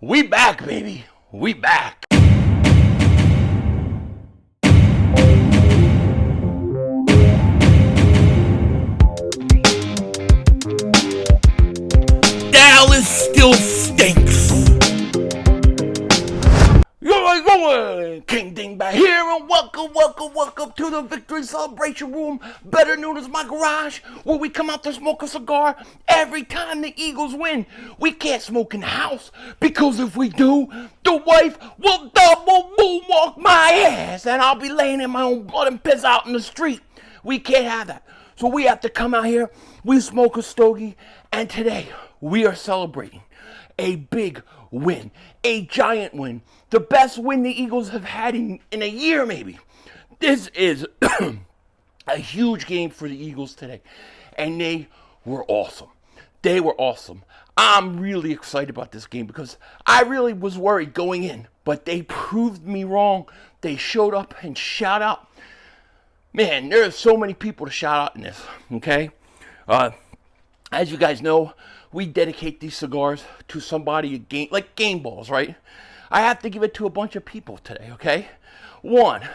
We back, baby. We back. Dallas still stinks. You're going, King Dingbat here, and welcome to the Victory Celebration Room, better known as my garage, where we come out to smoke a cigar every time the Eagles win. We can't smoke in the house, because if we do, the wife will double moonwalk my ass, and I'll be laying in my own blood and piss out in the street. We can't have that. So we have to come out here, we smoke a stogie, and today we are celebrating a big win, a giant win, the best win the Eagles have had in a year maybe. This is a huge game for the Eagles today, and they were awesome. They were awesome. I'm really excited about this game because I really was worried going in, but they proved me wrong. They showed up and shout out. Man, there are so many people to shout out in this, okay? As you guys know, we dedicate these cigars to somebody, like game balls, right? I have to give it to a bunch of people today, okay? One,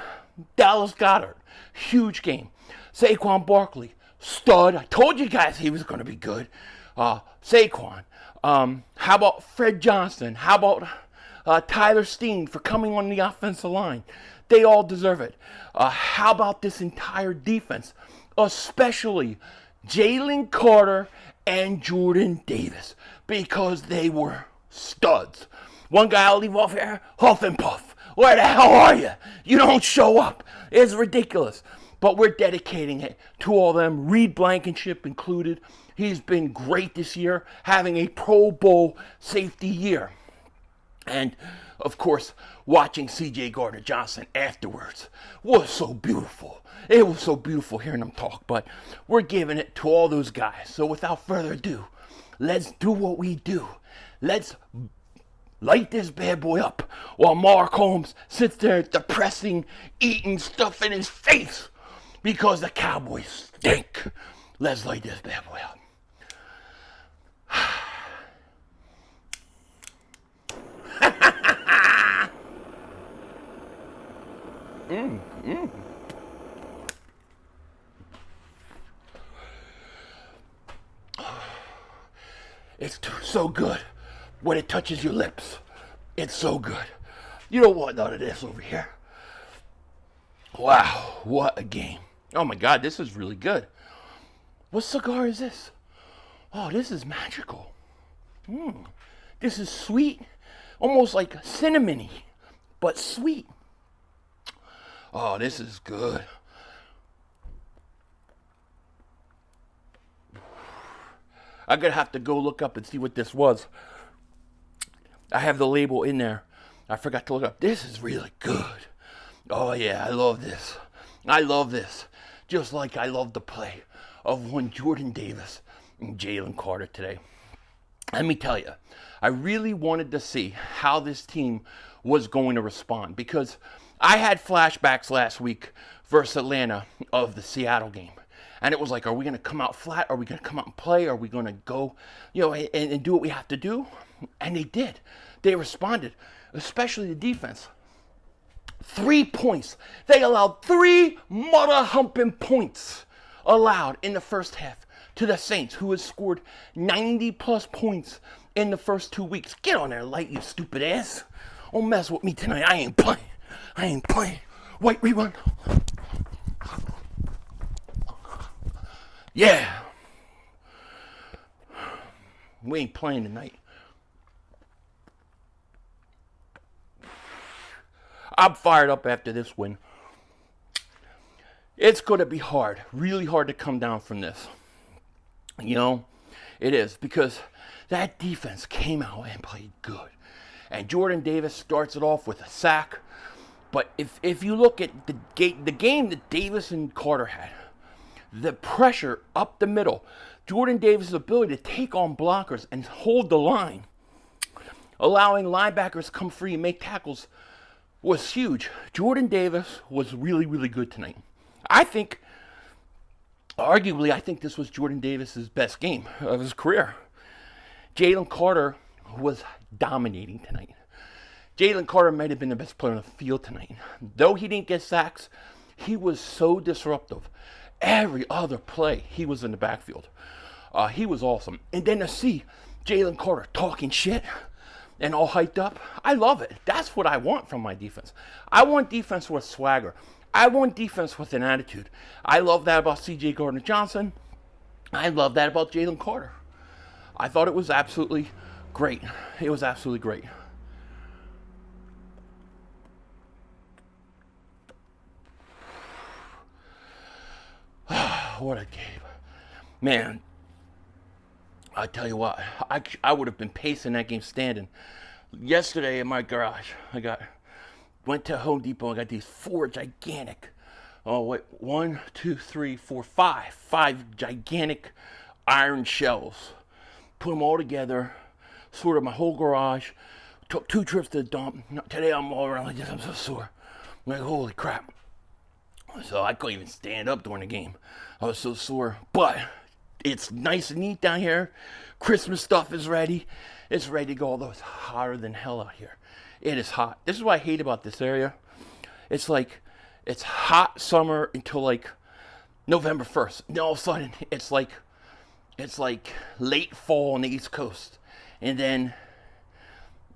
Dallas GOEDERT, huge game. Saquon Barkley, stud. I told you guys he was going to be good. Saquon. How about Fred Johnson? How about Tyler Steen for coming on the offensive line? They all deserve it. How about this entire defense? Especially Jalen Carter and Jordan Davis, because they were studs. One guy I'll leave off here, Huff and Puff. Where the hell are you? You don't show up. It's ridiculous. But we're dedicating it to all them, Reed Blankenship included. He's been great this year, having a Pro Bowl safety year. And, of course, watching C.J. Gardner-Johnson afterwards was so beautiful. It was so beautiful hearing them talk, but we're giving it to all those guys. So without further ado, let's do what we do. Let's light this bad boy up while Mark Holmes sits there depressing, eating stuff in his face because the Cowboys stink. Let's light this bad boy up. It's so good when it touches your lips. It's so good. You don't want none of this over here. Wow, what a game. Oh my God, this is really good. What cigar is this? Oh, this is magical. This is sweet, almost like cinnamony, but sweet. Oh, this is good. I'm going to have to go look up and see what this was. I have the label in there. I forgot to look up. This is really good. Oh, yeah, I love this. I love this. Just like I love the play of one Jordan Davis and Jalen Carter today. Let me tell you, I really wanted to see how this team was going to respond because I had flashbacks last week versus Atlanta of the Seattle game. And it was like, are we going to come out flat? Are we going to come out and play? Are we going to go, and do what we have to do? And they did. They responded, especially the defense. 3 points. They allowed 3 mother-humping points allowed in the first half to the Saints, who has scored 90-plus points in the first 2 weeks. Get on there, light, you stupid ass. Don't mess with me tonight. I ain't playing. White rerun. Yeah. We ain't playing tonight. I'm fired up after this win. It's going to be hard, really hard to come down from this. It is, because that defense came out and played good. And Jordan Davis starts it off with a sack. But if you look at the game that Davis and Carter had, the pressure up the middle, Jordan Davis' ability to take on blockers and hold the line, allowing linebackers to come free and make tackles, was huge. Jordan Davis was really, really good tonight. Arguably, I think this was Jordan Davis' best game of his career. Jalen Carter was dominating tonight. Jalen Carter might have been the best player on the field tonight. Though he didn't get sacks, he was so disruptive. Every other play, he was in the backfield. He was awesome. And then to see Jalen Carter talking shit and all hyped up, I love it. That's what I want from my defense. I want defense with swagger. I want defense with an attitude. I love that about C.J. Gardner-Johnson. I love that about Jalen Carter. I thought it was absolutely great. It was absolutely great. What a game. Man, I tell you what, I would have been pacing that game standing. Yesterday in my garage, went to Home Depot and got these 4 gigantic, five gigantic iron shells. Put them all together, sorted my whole garage, took 2 trips to the dump. Today I'm all around like this, I'm so sore. I'm like, holy crap. So I couldn't even stand up during the game. I was so sore. But it's nice and neat down here. Christmas stuff is ready. It's ready to go, although it's hotter than hell out here. It is hot. This is what I hate about this area. It's like, it's hot summer until like November 1st. And all of a sudden, it's like late fall on the East Coast. And then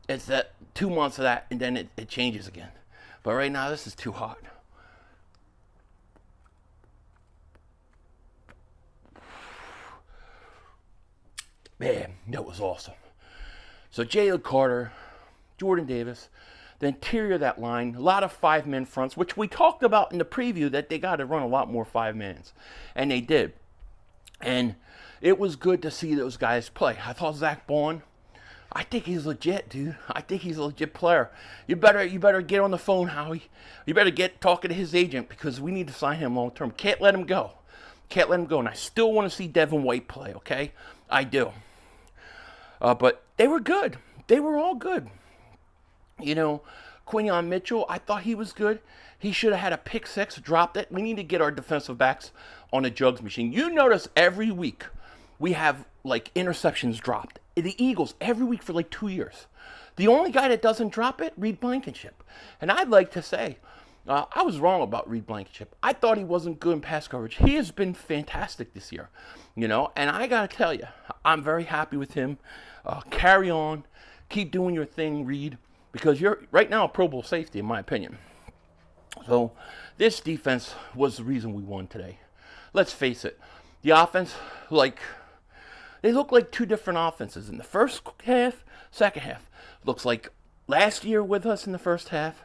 it's that 2 months of that, and then it changes again. But right now, this is too hot. Man, that was awesome. So Jalen Carter, Jordan Davis, the interior of that line, a lot of 5-man fronts, which we talked about in the preview that they got to run a lot more 5-mans. And they did. And it was good to see those guys play. I thought ZACK BAUN, I think he's legit, dude. I think he's a legit player. You better get on the phone, Howie. You better get talking to his agent because we need to sign him long term. Can't let him go. Can't let him go. And I still want to see Devin White play, okay? I do. But they were good. They were all good. You know, Quinyon Mitchell, I thought he was good. He should have had a pick 6, dropped it. We need to get our defensive backs on a jugs machine. You notice every week we have, like, interceptions dropped. The Eagles, every week for, like, 2 years. The only guy that doesn't drop it, Reed Blankenship. And I'd like to say, I was wrong about Reed Blankenship. I thought he wasn't good in pass coverage. He has been fantastic this year, you know. And I got to tell you, I'm very happy with him. Carry on. Keep doing your thing, Reed, because you're right now a Pro Bowl safety, in my opinion. So this defense was the reason we won today. Let's face it. The offense, they look like 2 different offenses. In the first half, second half. Looks like last year with us in the first half.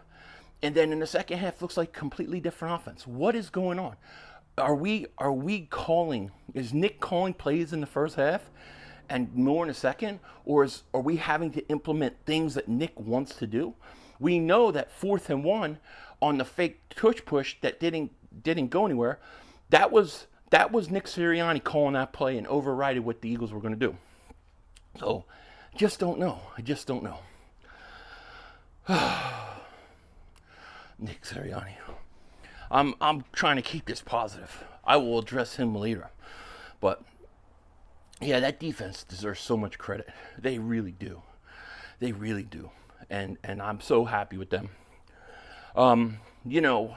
And then in the second half, looks like completely different offense. What is going on? Are we calling? Is Nick calling plays in the first half and more in the second? Or are we having to implement things that Nick wants to do? We know that 4th and 1 on the fake tush push that didn't go anywhere. That was Nick Sirianni calling that play and overriding what the Eagles were going to do. So, just don't know. I just don't know. Nick Sirianni. I'm trying to keep this positive. I will address him later. But, yeah, that defense deserves so much credit. They really do. They really do. And I'm so happy with them. You know,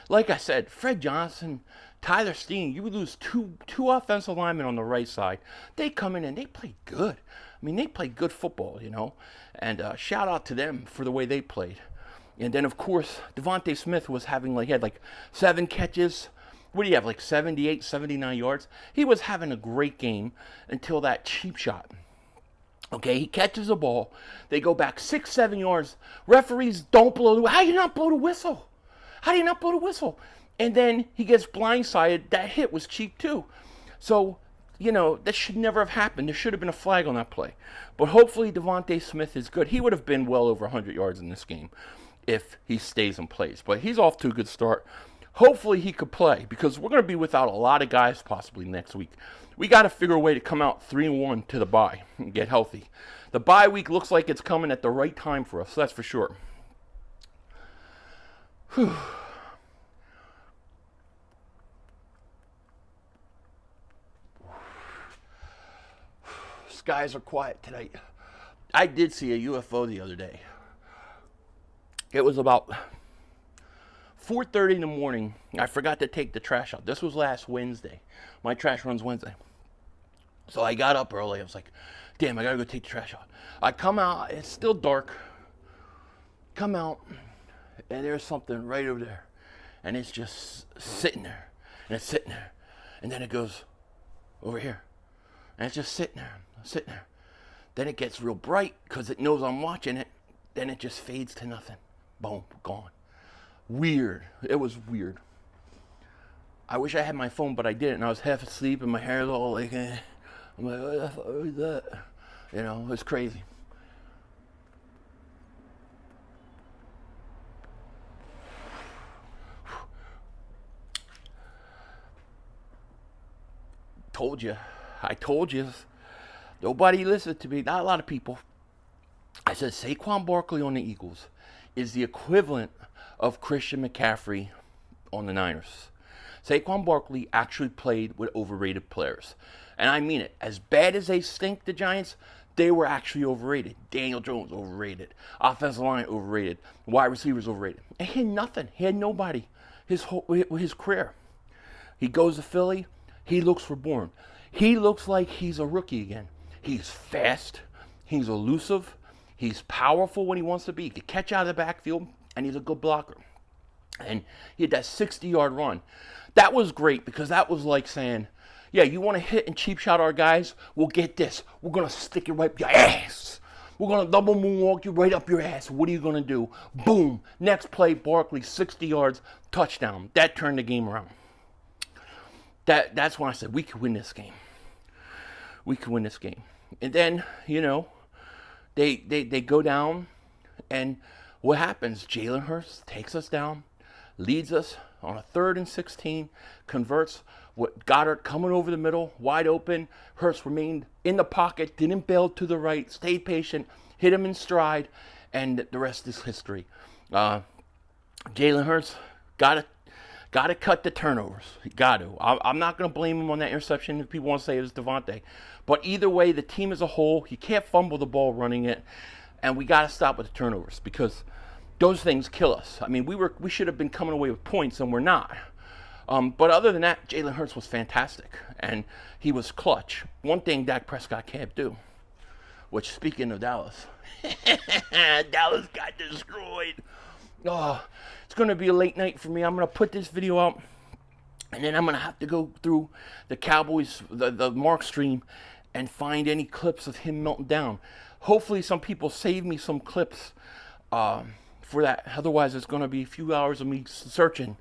like I said, Fred Johnson, Tyler Steen, you would lose two offensive linemen on the right side. They come in and they play good. I mean, they play good football, you know. And shout out to them for the way they played. And then, of course, DeVonta Smith had like 7 catches. What do you have, like 78, 79 yards? He was having a great game until that cheap shot. Okay, he catches a ball. They go back 6, 7 yards. Referees don't blow the whistle. How do you not blow the whistle? How do you not blow the whistle? And then he gets blindsided. That hit was cheap too. So, you know, that should never have happened. There should have been a flag on that play. But hopefully DeVonta Smith is good. He would have been well over 100 yards in this game if he stays and plays. But he's off to a good start. Hopefully he could play because we're going to be without a lot of guys possibly next week. We got to figure a way to come out 3-1 to the bye and get healthy. The bye week looks like it's coming at the right time for us, that's for sure. Whew. Skies are quiet tonight. I did see a UFO the other day. It was about 4:30 in the morning. I forgot to take the trash out. This was last Wednesday. My trash runs Wednesday. So I got up early. I was like, damn, I gotta go take the trash out. I come out, it's still dark. Come out, and there's something right over there. And it's just sitting there. And it's sitting there. And then it goes over here. And it's just sitting there, sitting there. Then it gets real bright because it knows I'm watching it. Then it just fades to nothing. Boom, gone. Weird. It was weird. I wish I had my phone, but I didn't. And I was half asleep and my hair was all like, I'm like, what the fuck was that? You know, it's crazy. Told you. I told you. Nobody listened to me. Not a lot of people. I said Saquon Barkley on the Eagles is the equivalent of Christian McCaffrey on the Niners. Saquon Barkley actually played with overrated players. And I mean it. As bad as they stink, the Giants, they were actually overrated. Daniel Jones, overrated. Offensive line, overrated. Wide receivers, overrated. And he had nothing. He had nobody his career. He goes to Philly. He looks reborn. He looks like he's a rookie again. He's fast. He's elusive. He's powerful when he wants to be. He can catch out of the backfield, and he's a good blocker. And he had that 60-yard run. That was great because that was like saying, yeah, you want to hit and cheap shot our guys? We'll get this. We're going to stick it right up your ass. We're going to double moonwalk you right up your ass. What are you going to do? Boom. Next play, Barkley, 60 yards, touchdown. That turned the game around. That's when I said we could win this game. We could win this game. And then, you know, they go down, and what happens? Jalen Hurts takes us down, leads us on a 3rd and 16, converts what Goddard coming over the middle, wide open. Hurts remained in the pocket, didn't bail to the right, stayed patient, hit him in stride, and the rest is history. Jalen Hurts got to cut the turnovers. Got to. I'm not going to blame him on that interception if people want to say it was DeVonta. But either way, the team as a whole, he can't fumble the ball running it. And we got to stop with the turnovers because those things kill us. I mean, we should have been coming away with points, and we're not. But other than that, Jalen Hurts was fantastic. And he was clutch. One thing Dak Prescott can't do, which, speaking of Dallas, Dallas got destroyed. Oh, it's going to be a late night for me. I'm going to put this video out, and then I'm going to have to go through the Cowboys, the Mark stream, and find any clips of him melting down. Hopefully some people save me some clips for that. Otherwise, it's going to be a few hours of me searching.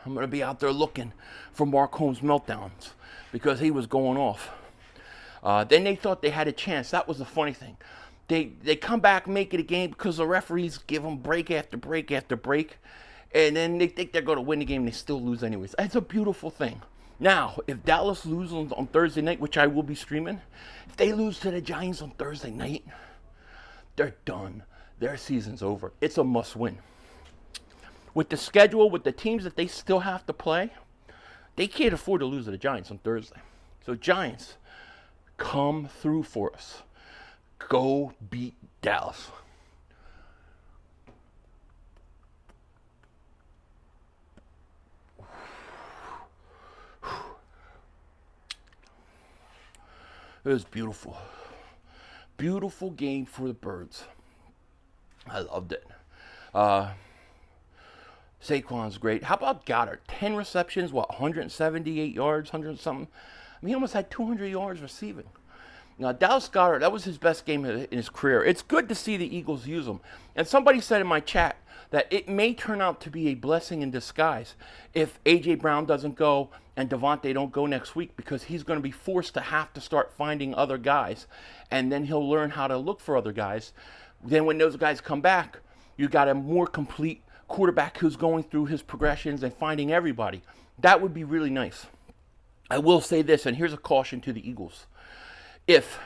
I'm going to be out there looking for Mark Holmes meltdowns because he was going off. Then they thought they had a chance. That was the funny thing. They come back, make it a game because the referees give them break after break after break. And then they think they're going to win the game. They still lose anyways. It's a beautiful thing. Now, if Dallas loses on Thursday night, which I will be streaming, if they lose to the Giants on Thursday night, they're done. Their season's over. It's a must-win. With the schedule, with the teams that they still have to play, they can't afford to lose to the Giants on Thursday. So Giants, come through for us. Go beat Dallas. It was beautiful. Beautiful game for the Birds. I loved it. Saquon's great. How about Goddard? 10 receptions, 178 yards, 100 something. I mean, he almost had 200 yards receiving. Now, Dallas Goedert, that was his best game in his career. It's good to see the Eagles use him. And somebody said in my chat that it may turn out to be a blessing in disguise if A.J. Brown doesn't go and DeVonta don't go next week because he's going to be forced to have to start finding other guys. And then he'll learn how to look for other guys. Then when those guys come back, you got a more complete quarterback who's going through his progressions and finding everybody. That would be really nice. I will say this, and here's a caution to the Eagles. If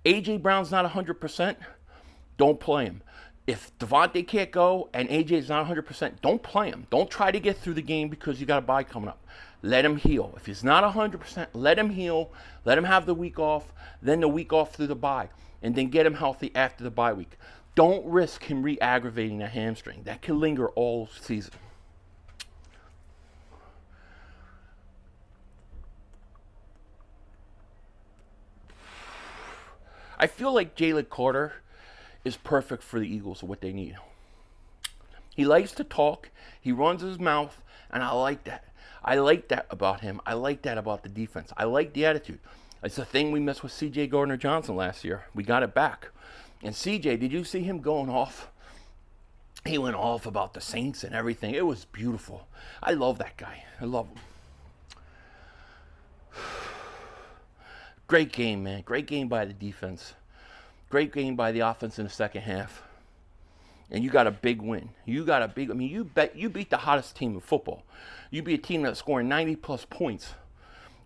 A.J. Brown's not 100%, don't play him. If DeVonta can't go and A.J.'s not 100%, don't play him. Don't try to get through the game because you got a bye coming up. Let him heal. If he's not 100%, let him heal. Let him have the week off, then the week off through the bye. and then get him healthy after the bye week. Don't risk him re-aggravating a hamstring. That can linger all season. I feel like Jalen Carter is perfect for the Eagles and what they need. He likes to talk. He runs his mouth, and I like that. I like that about him. I like that about the defense. I like the attitude. It's the thing we missed with C.J. Gardner-Johnson last year. We got it back. And C.J., did you see him going off? He went off about the Saints and everything. It was beautiful. I love that guy. I love him. Great game, man. Great game by the defense. Great game by the offense in the second half. And you got a big win. You beat the hottest team in football. You beat a team that's scoring 90-plus points.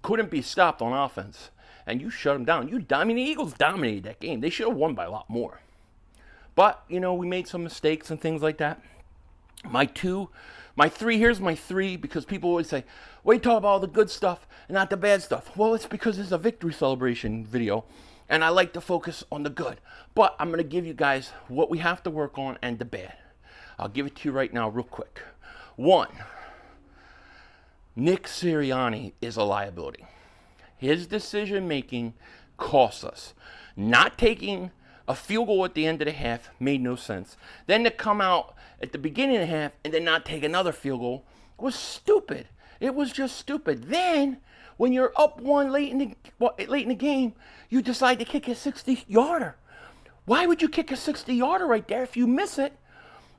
Couldn't be stopped on offense. And you shut them down. The Eagles dominated that game. They should have won by a lot more. But, we made some mistakes and things like that. Here's my three, because people always say, wait, talk about all the good stuff and not the bad stuff. Well, it's because it's a victory celebration video, and I like to focus on the good. But I'm going to give you guys what we have to work on and the bad. I'll give it to you right now real quick. 1, Nick Sirianni is a liability. His decision-making costs us. Not taking a field goal at the end of the half made no sense. Then to come out at the beginning of the half and then not take another field goal was stupid. It was just stupid. Then, when you're up one late in the game, you decide to kick a 60-yarder. Why would you kick a 60-yarder right there? If you miss it,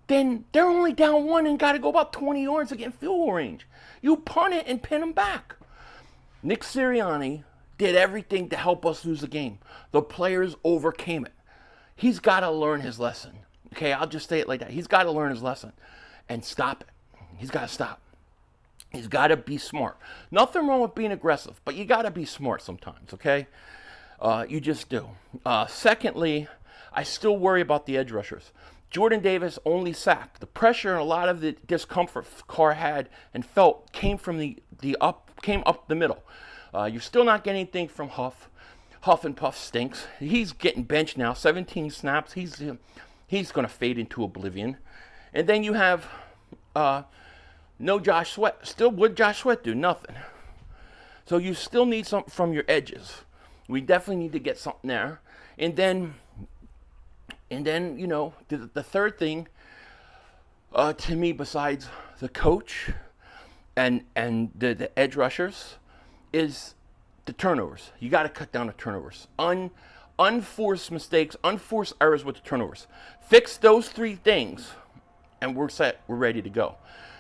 then they're only down 1 and got to go about 20 yards to get in field goal range. You punt it and pin them back. Nick Sirianni did everything to help us lose the game. The players overcame it. He's got to learn his lesson. Okay, I'll just say it like that. He's got to learn his lesson and stop it. He's got to stop. He's got to be smart. Nothing wrong with being aggressive, but you got to be smart sometimes, okay? You just do. Secondly, I still worry about the edge rushers. Jordan Davis only sacked. The pressure and a lot of the discomfort Carr had and felt came up the middle. You're still not getting anything from Huff. Huff and Puff stinks. He's getting benched now. 17 snaps. He's going to fade into oblivion. And then you have no Josh Sweat. Still, what Josh Sweat do? Nothing. So you still need something from your edges. We definitely need to get something there. And then the third thing to me, besides the coach and the edge rushers, is the turnovers. You got to cut down the turnovers. Unforced mistakes, unforced errors with the turnovers. Fix those 3 things, and we're set. We're ready to go.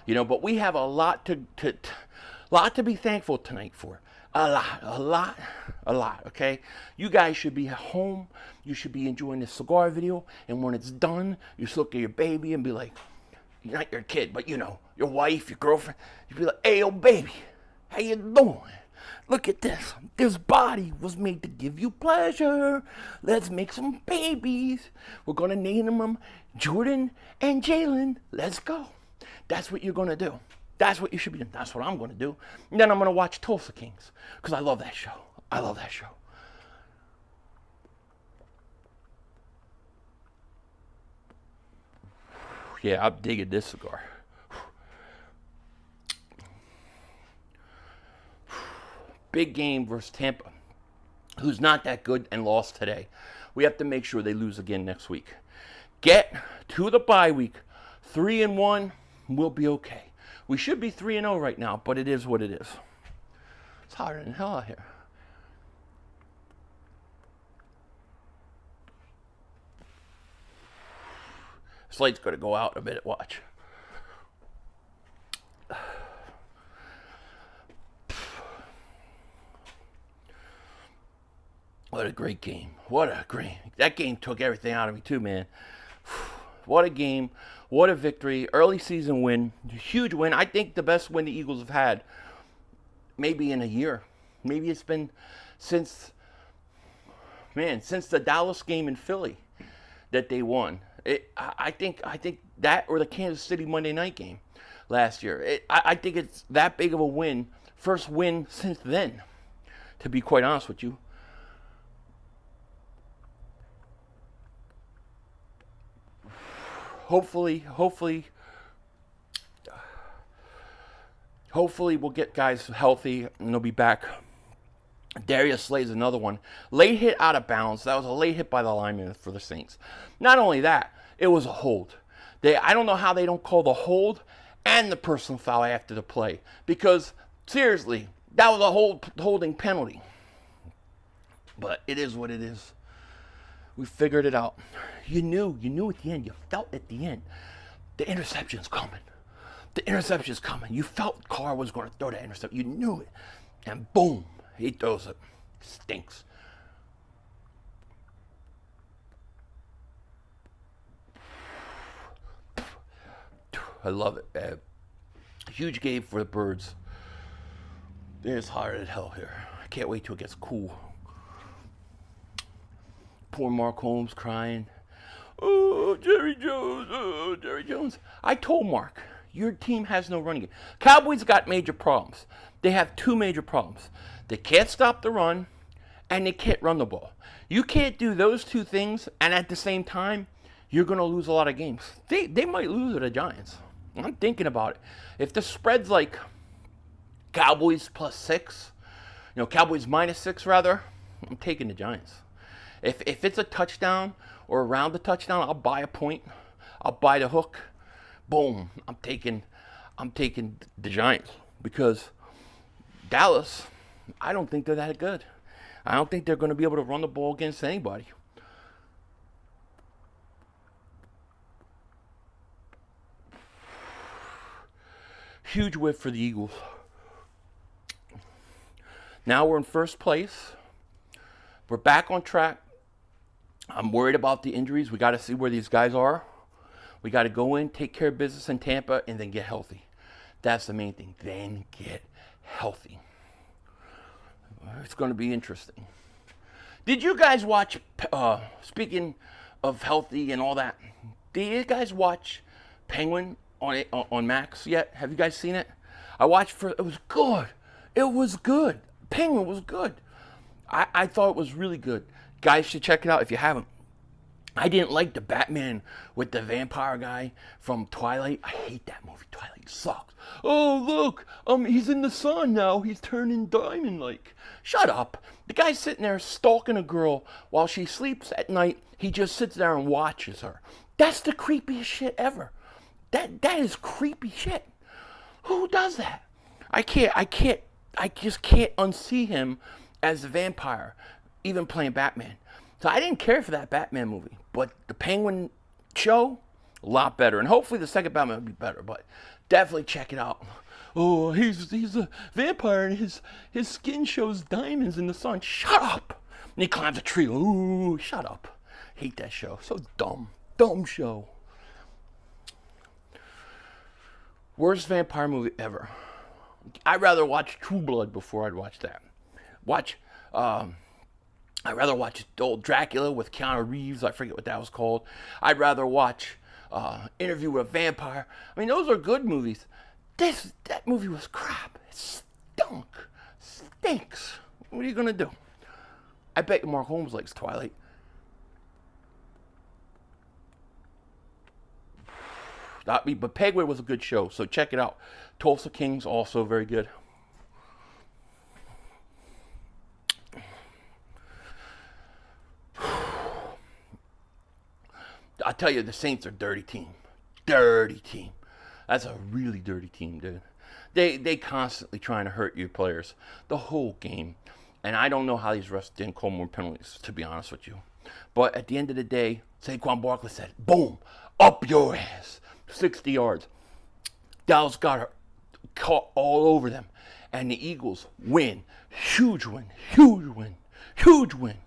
But we have a lot to be thankful tonight for. A lot, okay? You guys should be at home. You should be enjoying this cigar video, and when it's done, you should look at your baby and be like, not your kid, but your wife, your girlfriend. You'd be like, hey, yo, baby, how you doing? Look at this. This body was made to give you pleasure. Let's make some babies. We're going to name them Jordan and Jalen. Let's go. That's what you're going to do. That's what you should be doing. That's what I'm going to do. And then I'm going to watch Tulsa Kings because I love that show. I love that show. Yeah, I'm digging this cigar. Big game versus Tampa, who's not that good and lost today. We have to make sure they lose again next week. Get to the bye week 3-1, we'll be okay. We should be 3-0 right now, but it is what it is. It's hotter than hell out here. This light's going to go out in a minute. Watch. What a great game. That game took everything out of me too, man. What a game. What a victory. Early season win. Huge win. I think the best win the Eagles have had maybe in a year. Maybe it's been since the Dallas game in Philly that they won. I think that, or the Kansas City Monday night game last year. I think it's that big of a win. First win since then, to be quite honest with you. hopefully we'll get guys healthy and they'll be back. Darius Slay's another one. Late hit out of bounds. That was a late hit by the lineman for the Saints. Not only that, it was a hold. I don't know how they don't call the hold and the personal foul after the play. Because, seriously, that was a holding penalty. But it is what it is. We figured it out. You knew at the end. You felt at the end. The interception's coming. The interception's coming. You felt Carr was going to throw that interception. You knew it. And boom, he throws it. Stinks. I love it, man. Huge game for the Birds. It's hotter than hell here. I can't wait till it gets cool. Poor Mark Holmes crying. Oh, Jerry Jones. Oh, Jerry Jones. I told Mark, your team has no running game. Cowboys got major problems. They have two major problems. They can't stop the run, and they can't run the ball. You can't do those two things, and at the same time, you're going to lose a lot of games. They might lose to the Giants. I'm thinking about it. If the spread's like Cowboys +6, Cowboys -6 rather, I'm taking the Giants. If it's a touchdown or around the touchdown, I'll buy a point. I'll buy the hook. Boom. I'm taking the Giants because Dallas, I don't think they're that good. I don't think they're going to be able to run the ball against anybody. Huge whiff for the Eagles. Now we're in first place. We're back on track. I'm worried about the injuries. We got to see where these guys are. We got to go in, take care of business in Tampa, and then get healthy. That's the main thing. Then get healthy. It's going to be interesting. Did you guys watch, speaking of healthy and all that, did you guys watch Penguin on Max yet? Have you guys seen it? I watched it was good. It was good. Penguin was good. I thought it was really good. Guys should check it out if you haven't. I didn't like the Batman with the vampire guy from Twilight. I hate that movie. Twilight sucks. Oh, look, he's in the sun now. He's turning diamond-like. Shut up. The guy's sitting there stalking a girl while she sleeps at night. He just sits there and watches her. That's the creepiest shit ever. That is creepy shit. Who does that? I just can't unsee him as a vampire, even playing Batman. So I didn't care for that Batman movie, but the Penguin show, a lot better. And hopefully the second Batman will be better, but definitely check it out. Oh, he's a vampire and his skin shows diamonds in the sun. Shut up. And he climbs a tree. Ooh, shut up. Hate that show. So dumb. Dumb show. Worst vampire movie ever. I'd rather watch True Blood before I'd watch that. I'd rather watch old Dracula with Keanu Reeves. I forget what that was called. I'd rather watch Interview with a Vampire. I mean, those are good movies. That movie was crap. It stunk. Stinks. What are you going to do? I bet Mark Holmes likes Twilight. But Penguin was a good show, so check it out. Tulsa King's also very good. I tell you, the Saints are a dirty team. Dirty team. That's a really dirty team, dude. They constantly trying to hurt your players the whole game. And I don't know how these refs didn't call more penalties, to be honest with you. But at the end of the day, Saquon BARKLEY said, boom, up your ass. 60 yards. Dallas got her caught all over them. And the Eagles win. Huge win. Huge win. Huge win.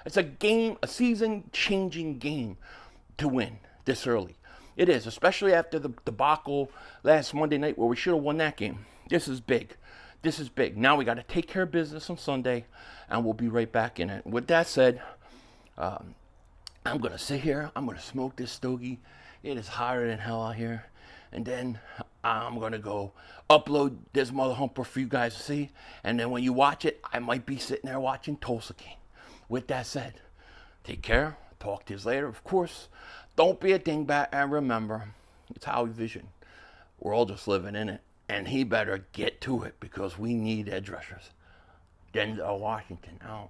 It's a season-changing game to win this early. It is, especially after the debacle last Monday night where we should have won that game. This is big. This is big. Now we got to take care of business on Sunday, and we'll be right back in it. With that said, I'm going to sit here. I'm going to smoke this stogie. It is hotter than hell out here. And then I'm going to go upload this mother humper for you guys to see. And then when you watch it, I might be sitting there watching Tulsa King. With that said, take care. Talk to you later. Of course, Don't be a dingbat, and remember, it's Howie Vision. We're all just living in it. And he better get to it because we need edge rushers. Denzel Washington out.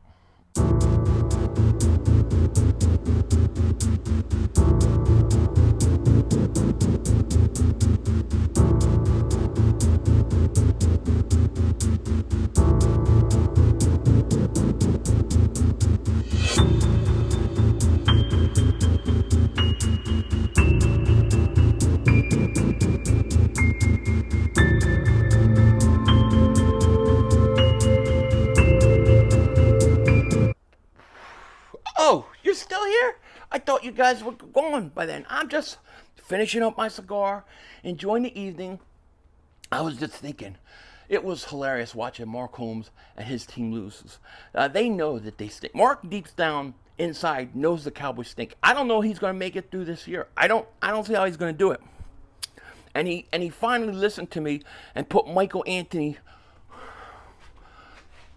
Oh, you're still here? I thought you guys were gone by then. I'm just finishing up my cigar, enjoying the evening. I was just thinking, it was hilarious watching Mark Holmes and his team lose. They know that they stink. Mark deep down inside knows the Cowboys stink. I don't know he's going to make it through this year. I don't see how he's going to do it. And he finally listened to me and put Michael Anthony.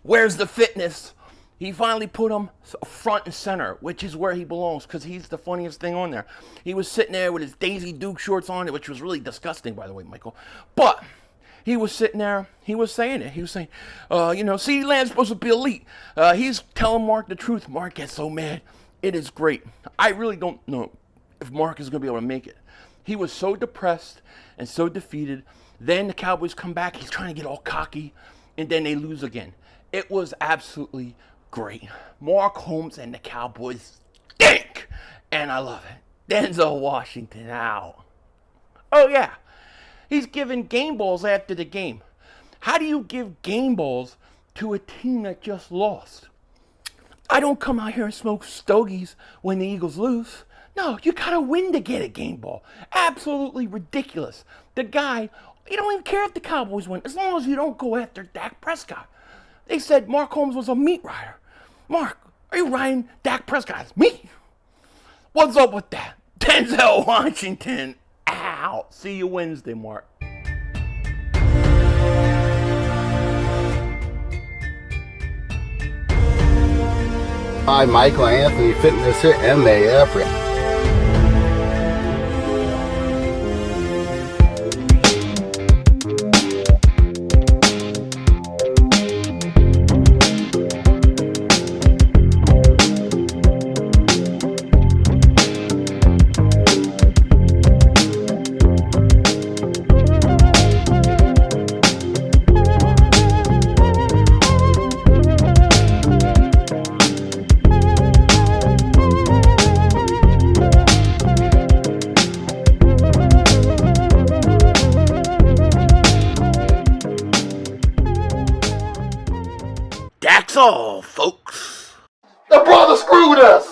Where's the fitness? He finally put him front and center, which is where he belongs, because he's the funniest thing on there. He was sitting there with his Daisy Duke shorts on, which was really disgusting, by the way, Michael. But he was sitting there. He was saying it. He was saying, CeeDee Lamb's supposed to be elite. He's telling Mark the truth. Mark gets so mad. It is great. I really don't know if Mark is going to be able to make it. He was so depressed and so defeated. Then the Cowboys come back. He's trying to get all cocky, and then they lose again. It was absolutely great. Mark Holmes and the Cowboys stink, and I love it. Denzel Washington out. Oh yeah, he's giving game balls after the game. How do you give game balls to a team that just lost? I don't come out here and smoke stogies when the Eagles lose. No, you gotta win to get a game ball. Absolutely ridiculous. The guy, you don't even care if the Cowboys win, as long as you don't go after Dak Prescott. They said Mark Holmes was a meat rider. Mark, are you riding Dak Prescott's meat? What's up with that? Denzel Washington out. See you Wednesday, Mark. Hi, Michael Anthony Fitness here, MAF. That's all, folks. The brother screwed us.